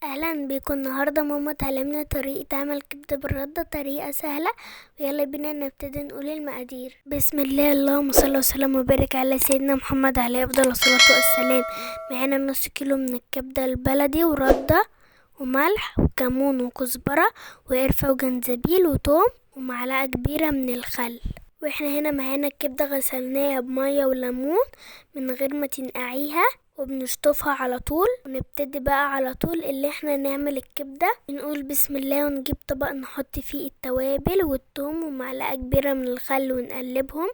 اهلا بيكم. النهارده ماما تعلمنا طريقه عمل كبده بالرده، طريقه سهله. ويلا بينا نبتدي نقول المقادير. بسم الله، اللهم صل وسلم وبارك على سيدنا محمد عليه افضل الصلاه والسلام. معانا نص كيلو من الكبده البلدي ورده وملح وكمون وكزبره وقرفه وجنزبيل وتوم ومعلقه كبيره من الخل. واحنا هنا معانا الكبده غسلناها بميه وليمون من غير ما تنقعيها وبنشطفها على طول. ونبتدي بقى على طول اللي احنا نعمل الكبدة. بنقول بسم الله ونجيب طبق نحط فيه التوابل والثوم ومعلقة كبيرة من الخل ونقلبهم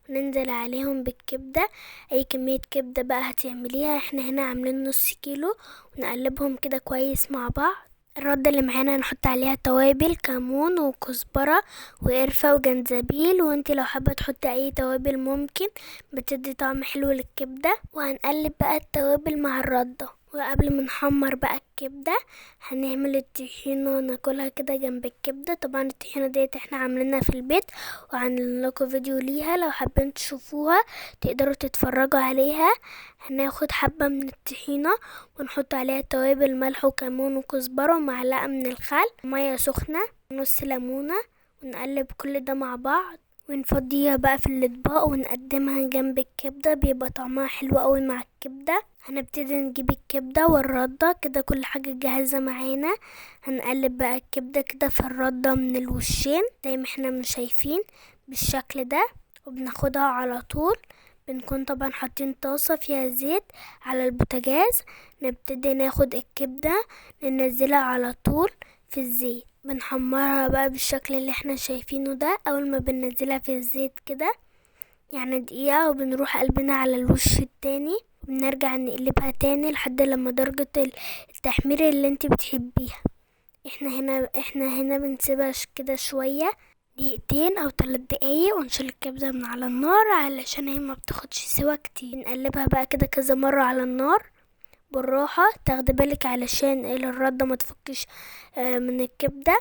وننزل عليهم بالكبدة. اي كمية كبدة بقى هتعمليها، احنا هنا عاملين نص كيلو، ونقلبهم كده كويس مع بعض. الردة اللي معانا هنحط عليها توابل كمون وكزبرة وقرفة وجنزبيل، وانتي لو حابة تحطي اي توابل ممكن، بتدي طعم حلو للكبدة. وهنقلب بقى التوابل مع الردة. وقبل ما نحمر بقى الكبدة هنعمل الطحينة وناكلها كده جنب الكبدة. طبعا الطحينة ديت احنا عاملينها في البيت وعاملين لكم فيديو ليها، لو حابين تشوفوها تقدروا تتفرجوا عليها. هناخد حبة من الطحينة ونحط عليها توابل ملح وكمون وكزبرة ومعلقة من الخل ومية سخنة ونص ليمونة، ونقلب كل ده مع بعض ونفضيها بقى في الاطباق ونقدمها جنب الكبدة. بيبقى طعمها حلو قوي مع الكبدة. هنبتدي نجيب الكبدة والردة كده، كل حاجة جاهزة معانا. هنقلب بقى الكبدة كده في الردة من الوشين زي ما احنا مش شايفين بالشكل ده، وبناخدها على طول. بنكون طبعا حاطين طاسة فيها زيت على البوتاجاز. نبتدي ناخد الكبدة ننزلها على طول في الزيت، بنحمرها بقى بالشكل اللي احنا شايفينه ده. اول ما بننزلها في الزيت كده يعني دقيقة، وبنروح قلبنا على الوش التاني وبنرجع نقلبها تاني لحد لما درجة التحمير اللي انت بتحبيها. احنا هنا بنسيبها كده شوية، دقيقتين او 3 دقايق، ونشيل الكبدة من على النار علشان هي ما بتاخدش سوا كتير. نقلبها بقى كده كذا مرة على النار بالراحة، تاخدي بالك علشان الردة ما تفكش من الكبدة،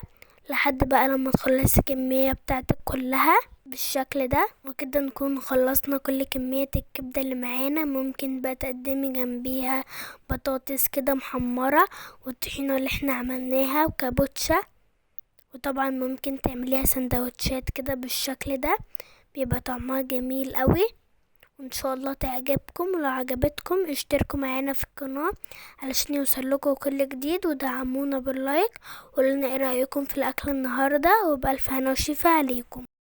لحد بقى لما تخلصي الكمية بتاعتك كلها بالشكل ده. وكده نكون خلصنا كل كمية الكبدة اللي معانا. ممكن بقى تقدمي جنبيها بطاطس كده محمرة والطحينة اللي احنا عملناها وكابوتشا. وطبعا ممكن تعمليها سندوتشات كده بالشكل ده، بيبقى طعمها جميل قوي. وان شاء الله تعجبكم، ولو عجبتكم اشتركوا معانا في القناة علشان يوصلكوا كل جديد، ودعمونا باللايك. وقولنا ايه رأيكم في الاكل النهاردة، وبألف هنا وشفا عليكم.